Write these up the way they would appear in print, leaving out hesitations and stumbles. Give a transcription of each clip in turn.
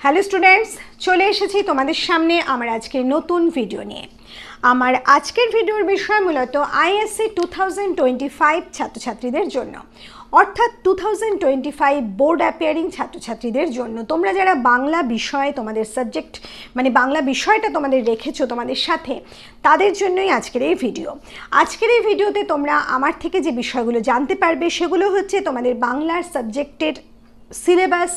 Hello students, চলে এসেছি তোমাদের সামনে আমার আজকের নতুন ভিডিও নিয়ে। আমার আজকের ভিডিওর বিষয় মূলত আইএসসি 2025 ছাত্রছাত্রীদের জন্য, অর্থাৎ 2025 বোর্ড অ্যাপিয়ারিং ছাত্রছাত্রীদের জন্য। তোমরা যারা বাংলা বিষয়ে তোমাদের সাবজেক্ট মানে বাংলা বিষয়টা তোমাদের রেখেছো তোমাদের সাথে, তাদের জন্যই আজকের এই ভিডিও। আজকের এই ভিডিওতে তোমরা আমার থেকে যে বিষয়গুলো জানতে পারবে সেগুলো হচ্ছে তোমাদের বাংলার সাবজেক্টের সিলেবাস,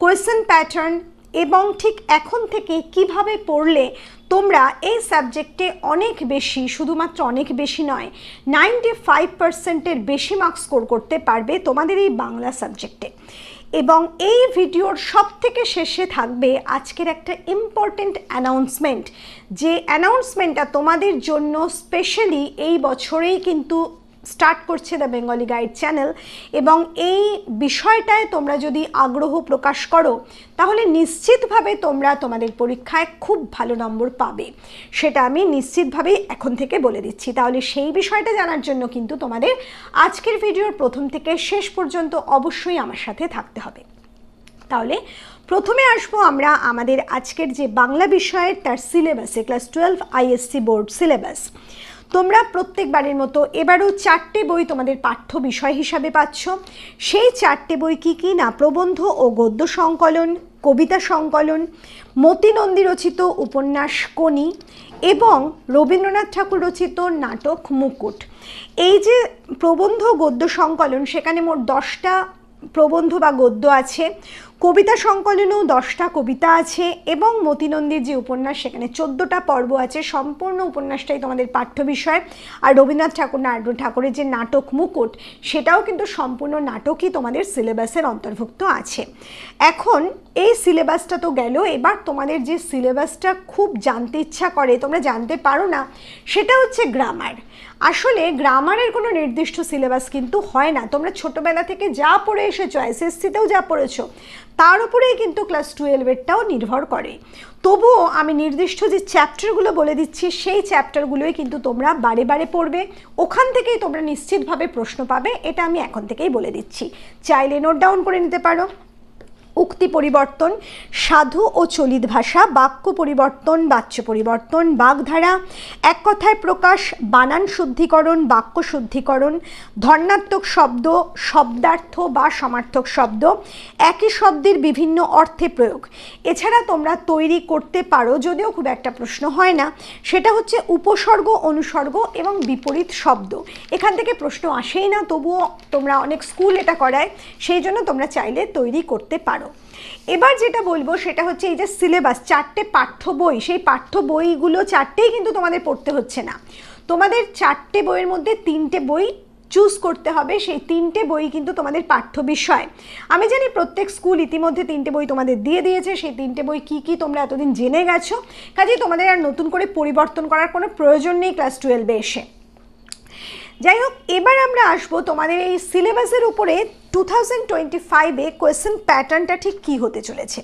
কোয়েশ্চেন প্যাটার্ন এবং ঠিক এখন থেকে কিভাবে পড়লে তোমরা এই সাবজেক্টে অনেক বেশি, শুধুমাত্র অনেক বেশি নয়, 95%-এর বেশি মার্কস স্কোর করতে পারবে তোমাদের এই বাংলা সাবজেক্টে। এবং এই ভিডিওর সবথেকে শেষে থাকবে আজকের একটা ইম্পর্টেন্ট অ্যানাউন্সমেন্ট, যে অ্যানাউন্সমেন্টটা তোমাদের জন্য স্পেশালি এই বছরেই কিন্তু স্টার্ট করছে দ্য বেঙ্গলি গাইড চ্যানেল। এবং এই বিষয়টায় তোমরা যদি আগ্রহ প্রকাশ করো তাহলে নিশ্চিতভাবে তোমরা তোমাদের পরীক্ষায় খুব ভালো নম্বর পাবে, সেটা আমি নিশ্চিতভাবেই এখন থেকে বলে দিচ্ছি। তাহলে সেই বিষয়টা জানার জন্য কিন্তু তোমাদের আজকের ভিডিওর প্রথম থেকে শেষ পর্যন্ত অবশ্যই আমার সাথে থাকতে হবে। তাহলে প্রথমে আসবো আমরা আমাদের আজকের যে বাংলা বিষয়ের তার সিলেবাসে, ক্লাস 12 আইএসসি বোর্ড সিলেবাস। তোমরা প্রত্যেকবারের মতো এবারও 4টে বই তোমাদের পাঠ্য বিষয় হিসাবে পাচ্ছ। সেই 4টে বই কী কী না, প্রবন্ধ ও গদ্য সংকলন, কবিতা সংকলন, মতি নন্দী রচিত উপন্যাস কোনি এবং রবীন্দ্রনাথ ঠাকুর রচিত নাটক মুকুট। এই যে প্রবন্ধ গদ্য সংকলন, সেখানে মোট 10টা প্রবন্ধ বা গদ্য আছে, কবিতা সংকলনেও 10টা কবিতা আছে এবং মতিনন্দীর যে উপন্যাস সেখানে 14টা পর্ব আছে। সম্পূর্ণ উপন্যাসটাই তোমাদের পাঠ্য বিষয়। আর রবীন্দ্রনাথ ঠাকুরের যে নাটক মুকুট, সেটাও কিন্তু সম্পূর্ণ নাটকই তোমাদের সিলেবাসের অন্তর্ভুক্ত আছে। এখন এই সিলেবাসটা তো গেল, এবার তোমাদের যে সিলেবাসটা খুব জানতে ইচ্ছা করে, তোমরা জানতে পারো না, সেটা হচ্ছে গ্রামার। আসলে গ্রামারের কোনো নির্দিষ্ট সিলেবাস কিন্তু হয় না। তোমরা ছোটোবেলা থেকে যা পড়ে এসেছো, এসএসসিতেও যা পড়েছো, তার উপরেই কিন্তু ক্লাস 12-এরটাও নির্ভর করে। তবুও আমি নির্দিষ্ট যে চ্যাপ্টারগুলো বলে দিচ্ছি, সেই চ্যাপ্টারগুলোই কিন্তু তোমরা বারে বারে পড়বে, ওখান থেকেই তোমরা নিশ্চিতভাবে প্রশ্ন পাবে, এটা আমি এখন থেকেই বলে দিচ্ছি। চাইলে নোট ডাউন করে নিতে পারো। উক্তি পরিবর্তন, সাধু ও চলিত ভাষা, বাক্য পরিবর্তন, বাচ্য পরিবর্তন, বাগধারা, এক কথায় প্রকাশ, বানান শুদ্ধিকরণ, বাক্য শুদ্ধিকরণ, ধর্নাত্মক শব্দ, শব্দার্থ বা সমার্থক শব্দ, একই শব্দের বিভিন্ন অর্থে প্রয়োগ। এছাড়া তোমরা তৈরি করতে পারো, যদিও খুব একটা প্রশ্ন হয় না, সেটা হচ্ছে উপসর্গ, অনুসর্গ এবং বিপরীত শব্দ। এখান থেকে প্রশ্ন আসেই না, তবুও তোমরা অনেক স্কুল এটা করায়, সেই জন্য তোমরা চাইলে তৈরি করতে পারো। এবার যেটা বলবো সেটা হচ্ছে এই যে সিলেবাস, 4টে পাঠ্য বই, সেই পাঠ্য বইগুলো 4টেই কিন্তু তোমাদের পড়তে হচ্ছে না। তোমাদের 4টে বইয়ের মধ্যে 3টে বই চুজ করতে হবে। সেই 3টে বই কিন্তু তোমাদের পাঠ্য বিষয়। আমি জানি প্রত্যেক স্কুল ইতিমধ্যে 3টে বই তোমাদের দিয়ে দিয়েছে। সেই 3টে বই কী কী তোমরা এতদিন জেনে গেছো, কাজেই তোমাদের আর নতুন করে পরিবর্তন করার কোনো প্রয়োজন নেই ক্লাস 12-এ এসে। যাই হোক, এবার আমরা আসবো তোমাদের এই সিলেবাসের উপরে 2025-এ কোয়েশ্চেন প্যাটার্নটা ঠিক কী হতে চলেছে।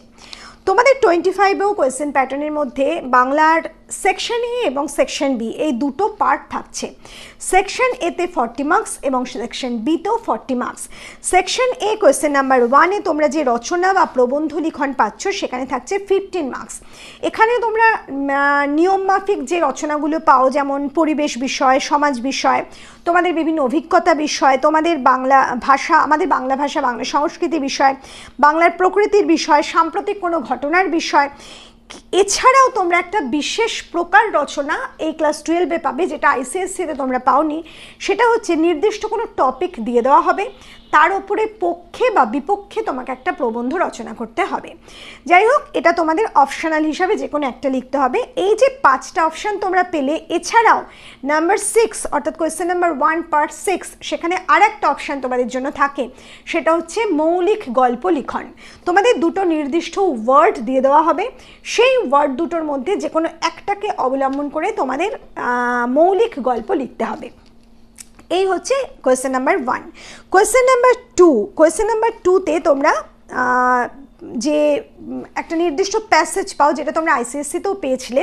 তোমাদের 25-এও কোয়েশ্চেন প্যাটার্নের মধ্যে বাংলার সেকশন এ এবং সেকশন বি এই দুটো পার্ট থাকছে। সেকশন এতে 40 মার্কস এবং সেকশন বিতেও 40 marks. Section A question number 1-এ তোমরা যে রচনা বা প্রবন্ধ লিখন পাচ্ছ, সেখানে থাকছে 15 মার্কস। এখানে তোমরা নিয়মমাফিক যে রচনাগুলো পাও, যেমন পরিবেশ বিষয়, সমাজ বিষয়, তোমাদের বিভিন্ন অভিজ্ঞতা বিষয়, তোমাদের বাংলা ভাষা, আমাদের বাংলা ভাষা, বাংলা সংস্কৃতি বিষয়, বাংলার প্রকৃতির বিষয়, সাম্প্রতিক কোনো ঘটনার বিষয়। এছাড়াও তোমরা একটা বিশেষ প্রকার রচনা এই ক্লাস 12-এ পাবে, যেটা আইসিএসসিতে তোমরা পাওনি। সেটা হচ্ছে নির্দিষ্ট কোনো টপিক দিয়ে দেওয়া হবে, তার উপরে পক্ষে বা বিপক্ষে তোমাকে একটা প্রবন্ধ রচনা করতে হবে। যাই হোক, এটা তোমাদের অপশনাল হিসাবে যে কোনো একটা লিখতে হবে। এই যে 5টা অপশান তোমরা পেলে, এছাড়াও নাম্বার 6 অর্থাৎ কোয়েশ্চেন নাম্বার 1 পার্ট 6, সেখানে আর একটা অপশান তোমাদের জন্য থাকে, সেটা হচ্ছে মৌলিক গল্প লিখন। তোমাদের দুটো নির্দিষ্ট ওয়ার্ড দিয়ে দেওয়া হবে, সেই ওয়ার্ড দুটোর মধ্যে যে কোনো একটাকে অবলম্বন করে তোমাদের মৌলিক গল্প লিখতে হবে। এই হচ্ছে question number 1। Question number 2, question number 2-তে তোমরা যে একটা নির্দিষ্ট প্যাসেজ পাও, যেটা তোমরা আইসিএসসিতেও পেয়েছিলে,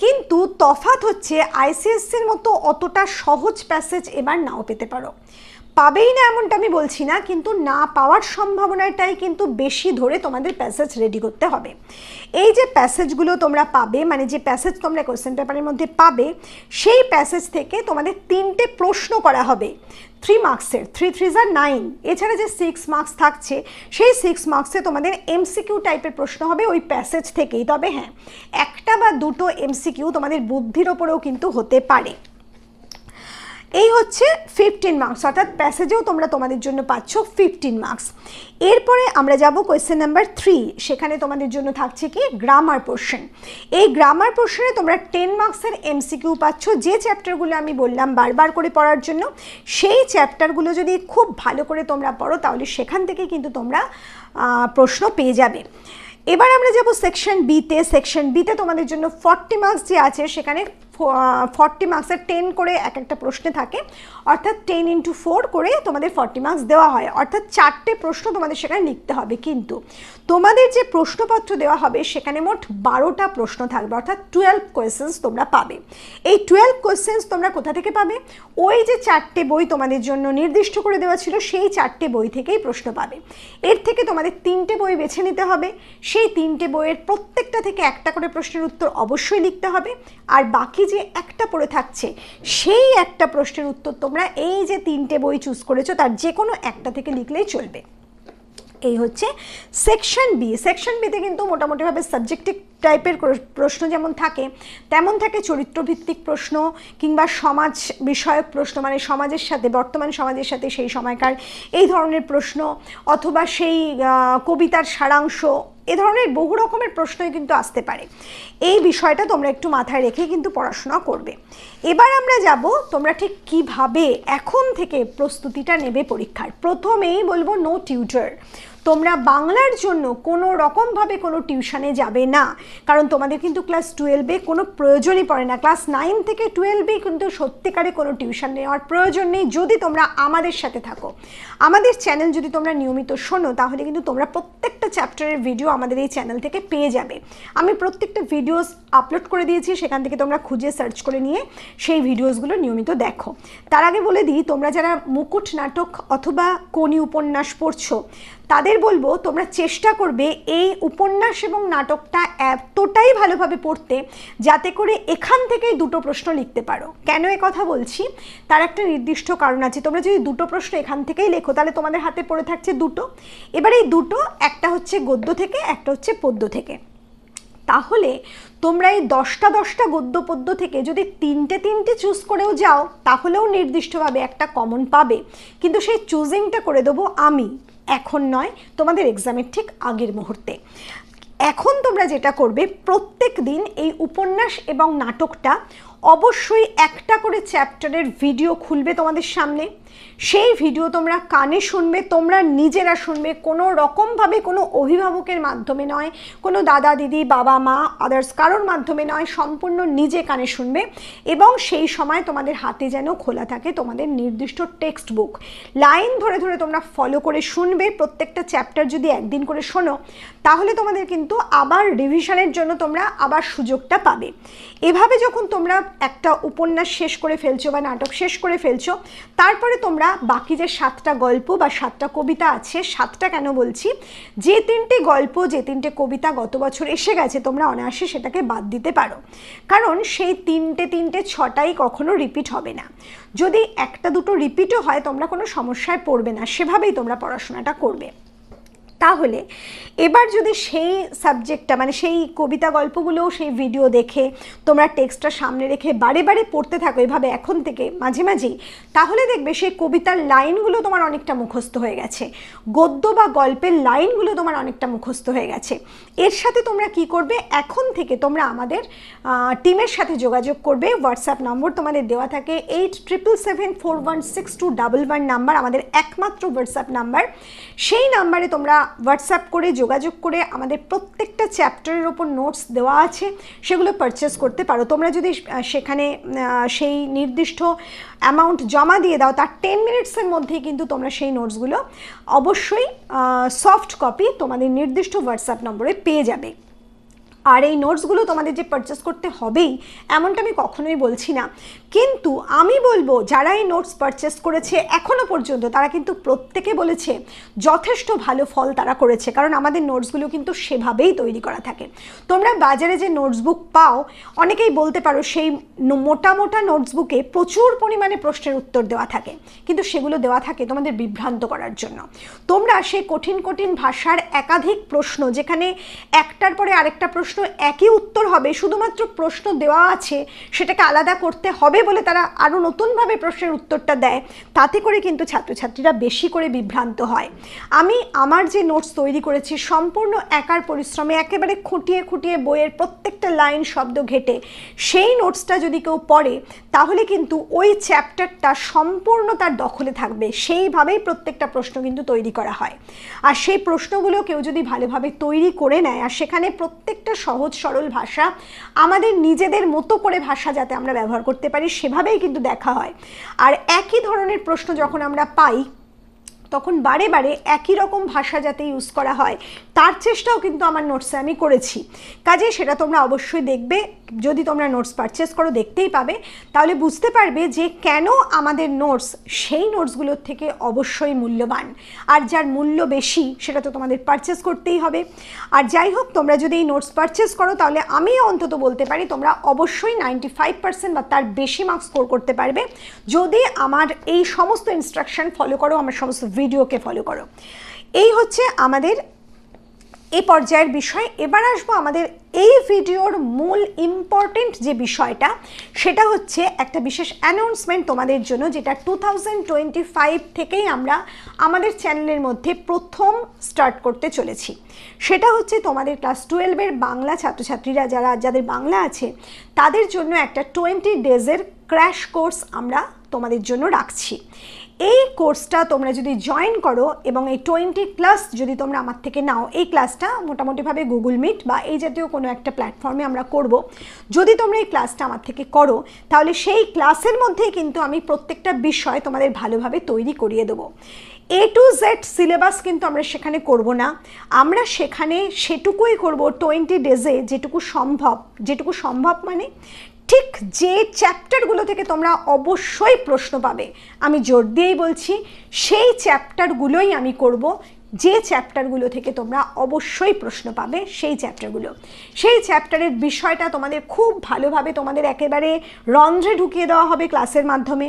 কিন্তু তফাৎ হচ্ছে আইসিএসসির মতো অতটা সহজ প্যাসেজ এবার নাও পেতে পারো। পাবেই না এমনটা আমি বলছি না, কিন্তু না পাওয়ার সম্ভাবনাটাই কিন্তু বেশি ধরে তোমাদের প্যাসেজ রেডি করতে হবে। এই যে প্যাসেজগুলো তোমরা পাবে, মানে যে প্যাসেজ তোমরা কোশ্চেন পেপারের মধ্যে পাবে, সেই প্যাসেজ থেকে তোমাদের 3টে প্রশ্ন করা হবে 3 মার্কসের, 3 3 আর 9। এছাড়া যে 6 মার্কস থাকছে, সেই 6 মার্কসে তোমাদের এমসিকিউ টাইপের প্রশ্ন হবে ওই প্যাসেজ থেকেই। তবে হ্যাঁ, একটা বা দুটো এমসিকিউ তোমাদের বুদ্ধির ওপরেও কিন্তু হতে পারে। এই হচ্ছে 15 মার্কস, অর্থাৎ প্যাসেজেও তোমরা তোমাদের জন্য পাচ্ছ 15 মার্কস। এরপরে আমরা যাব কোয়েশ্চেন নাম্বার 3। সেখানে তোমাদের জন্য থাকছে কি গ্রামার পোর্শন। এই গ্রামার পোর্শনে তোমরা 10 মার্কসের এমসিকিউ পাচ্ছ। যে চ্যাপ্টারগুলো আমি বললাম বারবার করে পড়ার জন্য, সেই চ্যাপ্টারগুলো যদি খুব ভালো করে তোমরা পড়ো তাহলে সেখান থেকে কিন্তু তোমরা প্রশ্ন পেয়ে যাবে। এবার আমরা যাব সেকশন বিতে। সেকশন বিতে তোমাদের জন্য 40 মার্কস যে আছে, সেখানে 40 মার্কসের 10 করে এক একটা প্রশ্নে থাকে, অর্থাৎ 10 × 4 করে তোমাদের 40 মার্কস দেওয়া হয়, অর্থাৎ 4টে প্রশ্ন তোমাদের সেখানে লিখতে হবে। কিন্তু তোমাদের যে প্রশ্নপত্র দেওয়া হবে সেখানে মোট 12টা প্রশ্ন থাকবে, অর্থাৎ 12 কোয়েশ্চেন্স তোমরা পাবে। এই 12 কোয়েশ্চেন্স তোমরা কোথা থেকে পাবে? ওই যে 4টে বই তোমাদের জন্য নির্দিষ্ট করে দেওয়া ছিল, সেই 4টে বই থেকেই প্রশ্ন পাবে। এর থেকে তোমাদের 3টে বই বেছে নিতে হবে। সেই 3টে বইয়ের প্রত্যেকটা থেকে একটা করে প্রশ্নের উত্তর অবশ্যই লিখতে হবে। আর বাকি যে একটা পড়ে থাকছে, সেই একটা প্রশ্নের উত্তর তোমরা এই যে 3টে বই চুজ করেছো তার যে কোনো একটা থেকে লিখলেই চলবে। এই হচ্ছে সেকশন বি। সেকশন বিতে কিন্তু মোটামুটিভাবে সাবজেক্টিভ টাইপের প্রশ্ন যেমন থাকে, তেমন থাকে চরিত্রভিত্তিক প্রশ্ন কিংবা সমাজ বিষয়ক প্রশ্ন, মানে সমাজের সাথে, বর্তমান সমাজের সাথে সেই সময়কার এই ধরনের প্রশ্ন, অথবা সেই কবিতার সারাংশ, এ ধরনের বহু রকমের প্রশ্নই কিন্তু আসতে পারে। এই বিষয়টা তোমরা একটু মাথায় রেখে কিন্তু পড়াশোনা করবে। এবার আমরা যাব তোমরা ঠিক কিভাবে এখন থেকে প্রস্তুতিটা নেবে পরীক্ষার। প্রথমেই বলবো নো টিউটর। তোমরা বাংলার জন্য কোনো রকমভাবে কোনো টিউশনে যাবে না, কারণ তোমাদের কিন্তু ক্লাস 12-এ কোনো প্রয়োজনই পড়ে না। ক্লাস 9 থেকে 12-এ কিন্তু সত্যিকারে কোনো টিউশন নেওয়ার প্রয়োজন নেই যদি তোমরা আমাদের সাথে থাকো। আমাদের চ্যানেল যদি তোমরা নিয়মিত শোনো তাহলে কিন্তু তোমরা প্রত্যেকটা চ্যাপ্টারের ভিডিও আমাদের এই চ্যানেল থেকে পেয়ে যাবে। আমি প্রত্যেকটা ভিডিওস আপলোড করে দিয়েছি, সেখান থেকে তোমরা খুঁজে সার্চ করে নিয়ে সেই ভিডিওসগুলো নিয়মিত দেখো। তার আগে বলে দিই, তোমরা যারা মুকুট নাটক অথবা কোনি উপন্যাস পড়ছো তাদের বলবো তোমরা চেষ্টা করবে এই উপন্যাস এবং নাটকটা এতটাই ভালোভাবে পড়তে যাতে করে এখান থেকেই দুটো প্রশ্ন লিখতে পারো। কেন এ কথা বলছি, তার একটা নির্দিষ্ট কারণ আছে। তোমরা যদি দুটো প্রশ্ন এখান থেকেই লেখো তাহলে তোমাদের হাতে পড়ে থাকছে দুটো। এবার এই দুটো, একটা হচ্ছে গদ্য থেকে, একটা হচ্ছে পদ্য থেকে। তাহলে তোমরা এই 10টা গদ্য পদ্য থেকে যদি 3টে চুজ করেও যাও তাহলেও নির্দিষ্টভাবে একটা কমন পাবে, কিন্তু সেই চুজিংটা করে দেবো আমি, এখন নয়, তোমাদের এক্সামের ঠিক আগের মুহূর্তে। এখন তোমরা যেটা করবে, প্রত্যেক দিন এই উপন্যাস এবং নাটকটা অবশ্যই একটা করে চ্যাপ্টারের ভিডিও খুলবে তোমাদের সামনে। সেই ভিডিও তোমরা কানে শুনবে, তোমরা নিজেরা শুনবে, কোনো রকমভাবে কোনো অভিভাবকের মাধ্যমে নয়, কোনো দাদা দিদি বাবা মা আদার্স কারোর মাধ্যমে নয়, সম্পূর্ণ নিজে কানে শুনবে। এবং সেই সময় তোমাদের হাতে যেন খোলা থাকে তোমাদের নির্দিষ্ট টেক্সট বুক। লাইন ধরে ধরে তোমরা ফলো করে শুনবে। প্রত্যেকটা চ্যাপ্টার যদি একদিন করে শোনো তাহলে তোমাদের কিন্তু আবার রিভিশনের জন্য তোমরা আবার সুযোগটা পাবে। এভাবে যখন তোমরা একটা উপন্যাস শেষ করে ফেলছো বা নাটক শেষ করে ফেলছো, তারপরে তোমরা বাকি যে 7টা গল্প বা 7টা কবিতা আছে, 7টা কেন বলছি, যে 3টে গল্প যে 3টে কবিতা গত বছর এসে গেছে তোমরা অনায়াসে সেটাকে বাদ দিতে পারো, কারণ সেই 3টে 6টাই কখনো রিপিট হবে না। যদি একটা দুটো রিপিটও হয় তোমরা কোনো সমস্যায় পড়বে না, সেভাবেই তোমরা পড়াশোনাটা করবে। তাহলে এবার যদি সেই সাবজেক্টটা, মানে সেই কবিতা গল্পগুলোও সেই ভিডিও দেখে তোমরা টেক্সটটা সামনে রেখে বারে বারে পড়তে থাকো এভাবে এখন থেকে মাঝে মাঝেই, তাহলে দেখবে সেই কবিতার লাইনগুলো তোমার অনেকটা মুখস্থ হয়ে গেছে, গদ্য বা গল্পের লাইনগুলো তোমার অনেকটা মুখস্থ হয়ে গেছে। এর সাথে তোমরা কি করবে, এখন থেকে তোমরা আমাদের টিমের সাথে যোগাযোগ করবে। হোয়াটসঅ্যাপ নম্বর তোমাদের দেওয়া থাকে 8774162111 নাম্বার, আমাদের একমাত্র হোয়াটসঅ্যাপ নাম্বার। সেই নাম্বারে তোমরা হোয়াটসঅ্যাপ করে যোগাযোগ করে আমাদের প্রত্যেকটা চ্যাপ্টারের ওপর নোটস দেওয়া আছে, সেগুলো পারচেস করতে পারো। তোমরা যদি সেখানে সেই নির্দিষ্ট অ্যামাউন্ট জমা দিয়ে দাও তার 10 মিনিটসের মধ্যেই কিন্তু তোমরা সেই নোটসগুলো অবশ্যই সফট কপি তোমাদের নির্দিষ্ট হোয়াটসঅ্যাপ নম্বরে পেয়ে যাবে। আর এই নোটসগুলো তোমাদের যে পারচেস করতে হবেই এমনটা আমি কখনোই বলছি না, কিন্তু আমি বলবো যারা এই নোটস পারচেস করেছে এখনও পর্যন্ত তারা কিন্তু প্রত্যেকে বলেছে যথেষ্ট ভালো ফল তারা করেছে, কারণ আমাদের নোটসগুলো কিন্তু সেভাবেই তৈরি করা থাকে। তোমরা বাজারে যে নোটসবুক পাও, অনেকেই বলতে পারো সেই মোটা মোটা নোটসবুকে প্রচুর পরিমাণে প্রশ্নের উত্তর দেওয়া থাকে, কিন্তু সেগুলো দেওয়া থাকে তোমাদের বিভ্রান্ত করার জন্য। তোমরা সেই কঠিন কঠিন ভাষার একাধিক প্রশ্ন, যেখানে একটার পরে আরেকটা প্রশ্ন একই উত্তর হবে, শুধুমাত্র প্রশ্ন দেওয়া আছে সেটাকে আলাদা করতে হবে বলে তারা আরও নতুনভাবে প্রশ্নের উত্তরটা দেয়, তাতে করে কিন্তু ছাত্রছাত্রীরা বেশি করে বিভ্রান্ত হয়। আমি আমার যে নোটস তৈরি করেছি সম্পূর্ণ একার পরিশ্রমে, একেবারে খুঁটিয়ে খুঁটিয়ে বইয়ের প্রত্যেকটা লাইন শব্দ ঘেটে সেই নোটসটা যদি কেউ পড়ে তাহলে কিন্তু ওই চ্যাপ্টারটা সম্পূর্ণ তার দখলে থাকবে। সেইভাবেই প্রত্যেকটা প্রশ্ন কিন্তু তৈরি করা হয়, আর সেই প্রশ্নগুলো কেউ যদি ভালোভাবে তৈরি করে নেয়, আর সেখানে প্রত্যেকটা সহজ সরল ভাষা, আমাদের নিজেদের মতো করে ভাষা যাতে আমরা ব্যবহার করতে পারি সেভাবেই কিন্তু দেখা হয়। আর একই ধরনের প্রশ্ন যখন আমরা পাই তখন বারে বারে একই রকম ভাষা যাতে ইউজ করা হয় তার চেষ্টাও কিন্তু আমার নোটসে আমি করেছি। কাজে সেটা তোমরা অবশ্যই দেখবে, যদি তোমরা নোটস পারচেস করো দেখতেই পাবে, তাহলে বুঝতে পারবে যে কেন আমাদের নোটস সেই নোটসগুলোর থেকে অবশ্যই মূল্যবান। আর যার মূল্য বেশি সেটা তো তোমাদের পারচেস করতেই হবে। আর যাই হোক, তোমরা যদি এই নোটস পারচেস করো তাহলে আমি অন্তত বলতে পারি তোমরা অবশ্যই 95% বা তার বেশি মার্কস স্কোর করতে পারবে যদি আমার এই সমস্ত ইনস্ট্রাকশন ফলো করো, আমার সমস্ত ভিডিওকে ফলো করো। এই হচ্ছে আমাদের এই পর্যায়ের বিষয়। এবার আসবো আমাদের এই ভিডিওর মূল ইম্পর্টেন্ট যে বিষয়টা, সেটা হচ্ছে একটা বিশেষ অ্যানাউন্সমেন্ট তোমাদের জন্য, যেটা 2025 থেকেই আমরা আমাদের চ্যানেলের মধ্যে প্রথম স্টার্ট করতে চলেছি। সেটা হচ্ছে তোমাদের ক্লাস 12-এর বাংলা ছাত্রছাত্রীরা যাদের বাংলা আছে তাদের জন্য একটা 20 ডেজের ক্র্যাশ কোর্স আমরা তোমাদের জন্য রাখছি। এই কোর্সটা তোমরা যদি জয়েন করো এবং এই 20 ক্লাস যদি তোমরা আমার থেকে নাও, এই ক্লাসটা মোটামুটিভাবে গুগল মিট বা এই জাতীয় কোনো একটা প্ল্যাটফর্মে আমরা করব। যদি তোমরা এই ক্লাসটা আমার থেকে করো তাহলে সেই ক্লাসের মধ্যেই কিন্তু আমি প্রত্যেকটা বিষয় তোমাদের ভালোভাবে তৈরি করিয়ে দেবো। A to Z সিলেবাস কিন্তু আমরা সেখানে করব না, আমরা সেখানে সেটুকুই করব 20 ডেজে যেটুকু সম্ভব মানে ঠিক যে চ্যাপ্টারগুলো থেকে তোমরা অবশ্যই প্রশ্ন পাবে, আমি জোর দিয়েই বলছি সেই চ্যাপ্টারগুলোই আমি করব। যে চ্যাপ্টারগুলো থেকে তোমরা অবশ্যই প্রশ্ন পাবে সেই চ্যাপ্টারের বিষয়টা তোমাদের খুব ভালোভাবে তোমাদের একেবারে রন্ধ্রে ঢুকিয়ে দেওয়া হবে ক্লাসের মাধ্যমে।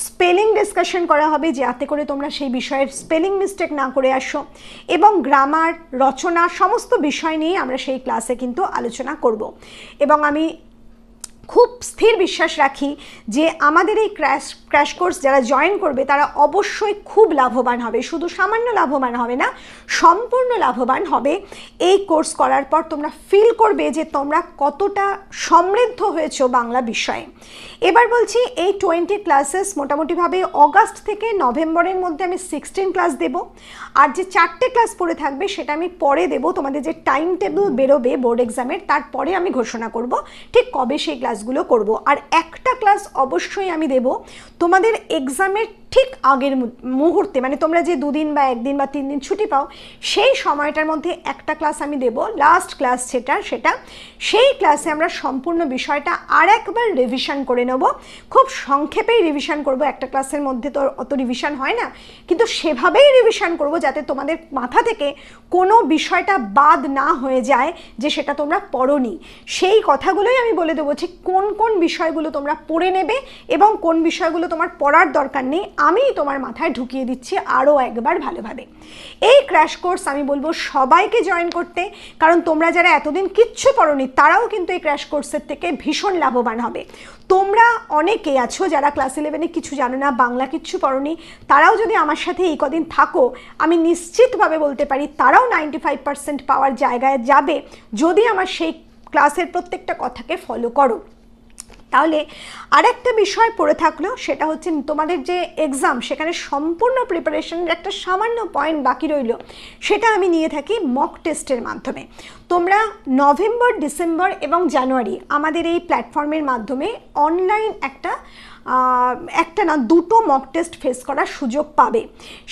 স্পেলিং ডিসকাশন করা হবে যাতে করে তোমরা সেই বিষয়ের স্পেলিং মিস্টেক না করে আসো, এবং গ্রামার, রচনা সমস্ত বিষয় নিয়ে আমরা সেই ক্লাসে কিন্তু আলোচনা করব। এবং আমি খুব স্থির বিশ্বাস রাখি যে আমাদের এই ক্র্যাশ কোর্স যারা জয়েন করবে তারা অবশ্যই খুব লাভবান হবে, শুধু সামান্য লাভবান হবে না, সম্পূর্ণ লাভবান হবে। এই কোর্স করার পর তোমরা ফিল করবে যে তোমরা কতটা সমৃদ্ধ হয়েছো বাংলা বিষয়ে। এবার বলছি, এই 20 ক্লাসেস মোটামুটিভাবে অগাস্ট থেকে নভেম্বরের মধ্যে আমি 16 ক্লাস দেব, আর যে 4টে ক্লাস পড়ে থাকবে সেটা আমি পরে দেব। তোমাদের যে টাইম টেবিল বেরোবে বোর্ড এক্সামের তারপরে আমি ঘোষণা করব ঠিক কবে সেই ক্লাসগুলো করব। আর একটা ক্লাস অবশ্যই আমি দেব তোমাদের এক্সামের ঠিক আগের মুহূর্তে, মানে তোমরা যে 2 দিন বা 1 দিন বা 3 দিন ছুটি পাও সেই সময়টার মধ্যে একটা ক্লাস আমি দেব, লাস্ট ক্লাস সেটা সেই ক্লাসে আমরা সম্পূর্ণ বিষয়টা আর একবার রিভিশন করে নেব। খুব সংক্ষেপেই রিভিশন করব, একটা ক্লাসের মধ্যে তো অত রিভিশন হয় না, কিন্তু সেভাবেই রিভিশন করব যাতে তোমাদের মাথা থেকে কোনো বিষয়টা বাদ না হয়ে যায় যে সেটা তোমরা পড়োনি। সেই কথাগুলোই আমি বলে দেবো ঠিক কোন কোন বিষয়গুলো তোমরা পড়ে নেবে এবং কোন বিষয়গুলো তোমার পড়ার দরকার নেই আমি তোমার মাথায় ঢুকিয়ে দিচ্ছি আরও একবার ভালোভাবে। এই ক্র্যাশ কোর্স আমি বলবো সবাইকে জয়েন করতে, কারণ তোমরা যারা এতদিন কিচ্ছু পড়োনি তারাও কিন্তু এই ক্র্যাশ কোর্সের থেকে ভীষণ লাভবান হবে। তোমরা অনেকে আছো যারা ক্লাস 11-এ কিছু জানো না, বাংলা কিচ্ছু পড়োনি, তারাও যদি আমার সাথে এই কদিন থাকো আমি নিশ্চিতভাবে বলতে পারি তারাও 95% পাওয়ার জায়গায় যাবে যদি আমার সেই ক্লাসের প্রত্যেকটা কথাকে ফলো করো। তাহলে আরেকটা বিষয় পড়ে থাকলো, সেটা হচ্ছে তোমাদের যে এক্সাম সেখানে সম্পূর্ণ প্রিপারেশনের একটা সামান্য পয়েন্ট বাকি রইল, সেটা আমি নিয়ে থাকি মক টেস্টের মাধ্যমে। তোমরা নভেম্বর, ডিসেম্বর এবং জানুয়ারি আমাদের এই প্ল্যাটফর্মের মাধ্যমে অনলাইন একটা না দুটো মক টেস্ট ফেস করার সুযোগ পাবে।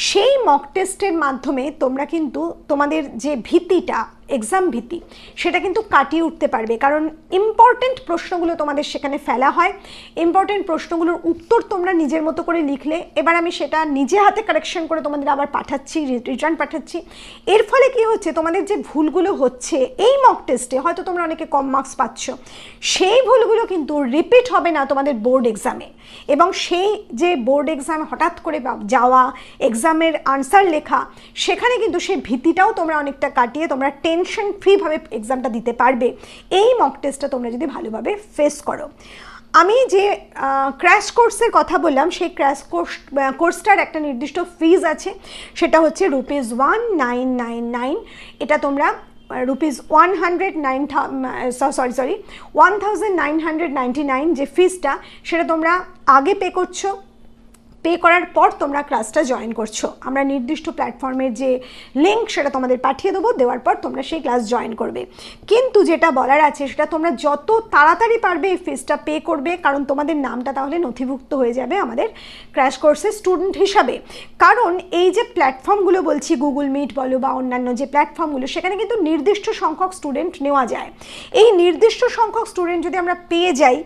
সেই মক টেস্টের মাধ্যমে তোমরা কিন্তু তোমাদের যে ভীতিটা এক্সাম ভীতি সেটা কিন্তু কাটিয়ে উঠতে পারবে, কারণ ইম্পর্টেন্ট প্রশ্নগুলো তোমাদের সেখানে ফেলা হয়। ইম্পর্টেন্ট প্রশ্নগুলোর উত্তর তোমরা নিজের মতো করে লিখলে, এবার আমি সেটা নিজে হাতে কারেকশন করে তোমাদের আবার পাঠাচ্ছি, রিটার্ন পাঠাচ্ছি। এর ফলে কি হচ্ছে, তোমাদের যে ভুলগুলো হচ্ছে এই মক টেস্টে, হয়তো তোমরা অনেকে কম মার্কস পাচ্ছ, সেই ভুলগুলো কিন্তু রিপিট হবে না তোমাদের বোর্ড এক্সামে। এবং সেই যে বোর্ড এক্সাম হঠাৎ করে যাওয়া, এক্সামের আনসার লেখা, সেখানে কিন্তু সেই ভীতিটাও তোমরা অনেকটা কাটিয়ে তোমরা টেনশন ফ্রিভাবে এক্সামটা দিতে পারবে এই মক টেস্টটা তোমরা যদি ভালোভাবে ফেস করো। আমি যে ক্র্যাশ কোর্সের কথা বললাম, সেই ক্র্যাশ কোর্সটার একটা নির্দিষ্ট ফিজ আছে, সেটা হচ্ছে ₹1999। এটা তোমরা ₹1999 যে ফিজটা, সেটা তোমরা আগে পে করছো। পে করার পর তোমরা ক্লাসটা জয়েন করছো। আমরা নির্দিষ্ট প্ল্যাটফর্মের যে লিঙ্ক সেটা তোমাদের পাঠিয়ে দেবো, দেওয়ার পর তোমরা সেই ক্লাস জয়েন করবে। কিন্তু যেটা বলার আছে সেটা তোমরা যত তাড়াতাড়ি পারবে এই ফিজটা পে করবে, কারণ তোমাদের নামটা তাহলে নথিভুক্ত হয়ে যাবে আমাদের ক্র্যাশ কোর্সের স্টুডেন্ট হিসাবে। কারণ এই যে প্ল্যাটফর্মগুলো বলছি, গুগল মিট বলো বা অন্যান্য যে প্ল্যাটফর্মগুলো, সেখানে কিন্তু নির্দিষ্ট সংখ্যক স্টুডেন্ট নেওয়া যায়। এই নির্দিষ্ট সংখ্যক স্টুডেন্ট যদি আমরা পেয়ে যাই,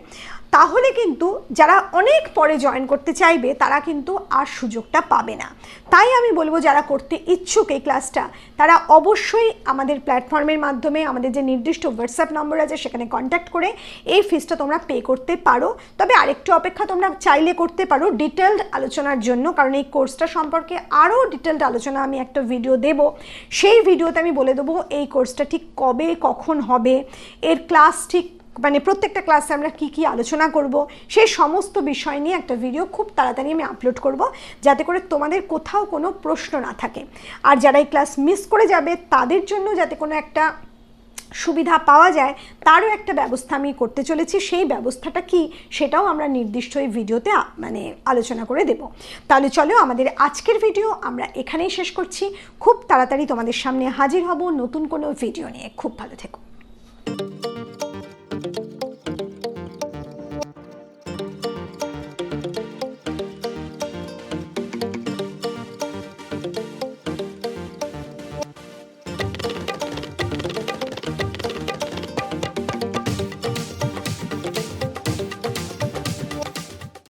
তাহলে কিন্তু যারা অনেক পরে জয়েন করতে চাইবে তারা কিন্তু আর সুযোগটা পাবে না। তাই আমি বলবো, যারা করতে ইচ্ছুক এই ক্লাসটা, তারা অবশ্যই আমাদের প্ল্যাটফর্মের মাধ্যমে, আমাদের যে নির্দিষ্ট হোয়াটসঅ্যাপ নম্বর আছে সেখানে কন্ট্যাক্ট করে এই ফিসটা তোমরা পে করতে পারো। তবে আরেকটু অপেক্ষা তোমরা চাইলে করতে পারো ডিটেলড আলোচনার জন্য, কারণ এই কোর্সটা সম্পর্কে আরও ডিটেলড আলোচনা আমি একটা ভিডিও দেব। সেই ভিডিওতে আমি বলে দেবো এই কোর্সটা ঠিক কবে কখন হবে, এর ক্লাস ঠিক মানে প্রত্যেকটা ক্লাসে আমরা কি কি আলোচনা করব, সেই সমস্ত বিষয় নিয়ে একটা ভিডিও খুব তাড়াতাড়ি আমি আপলোড করব, যাতে করে তোমাদের কোথাও কোনো প্রশ্ন না থাকে। আর যারা এই ক্লাস মিস করে যাবে তাদের জন্য যাতে কোনো একটা সুবিধা পাওয়া যায়, তারও একটা ব্যবস্থা আমি করতে চলেছি। সেই ব্যবস্থাটা কি সেটাও আমরা নির্দিষ্ট এই ভিডিওতে মানে আলোচনা করে দেব। তাহলে চলো, আমাদের আজকের ভিডিও আমরা এখানেই শেষ করছি। খুব তাড়াতাড়ি তোমাদের সামনে হাজির হব নতুন কোনো ভিডিও নিয়ে। খুব ভালো থেকো।